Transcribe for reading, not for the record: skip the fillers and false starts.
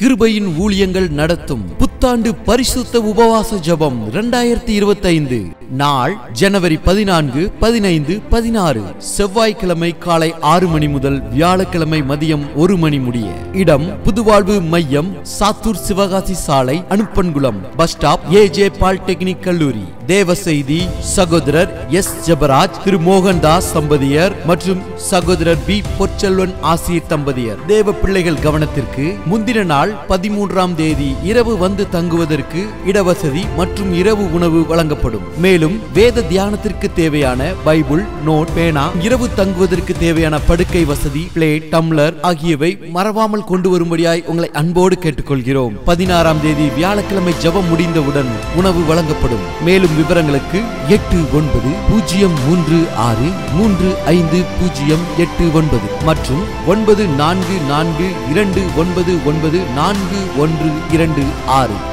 கிருபையின் ஊழியங்கள் நடத்தும் புத்தாண்டு பரிசுத்த உபவாச ஜெபம் 2025 நாள் ஜனவரி 14, 15, 16 செவ்வாய்க்கிழமை காலை 6 மணி முதல் வியாழக்கிழமை மதியம் 1 மணி முடிய. இடம் புதுவாழ்வு மையம், சாத்தூர் சிவகாசி சாலை, Anuppankulam bus stop, AJ polytechnic கல்லூரி. தேவ செய்தி சகோதரர் எஸ் ஜெபராஜ், திரு மோகன்தாஸ் தம்பதியர் மற்றும் சகோதரர் பி பொற்செல்வன் ஆசிரியர் தம்பதியர். தேவ பிள்ளைகள் கவனத்திற்கு, முந்தின நாள் 13ஆம் தேதி இரவு வந்து தங்குவதற்கு இடவசதி மற்றும் இரவு உணவு வழங்கப்படும். மேலும் வேத தியானத்திற்கு தேவையான பைபிள், நோட், பேனா, இரவு தங்குவதற்கு தேவையான படுக்கை வசதி, பிளேட், டம்ளர் ஆகியவை மறவாமல் கொண்டு வரும்படியாய் உங்களை அன்போடு கேட்டுக்கொள்கிறோம். 16ஆம் தேதி வியாழக்கிழமை ஜெபம் முடிந்தவுடன் உணவு வழங்கப்படும். மேலும் விவரங்களுக்கு 8936350890 மற்றும் 9442994126.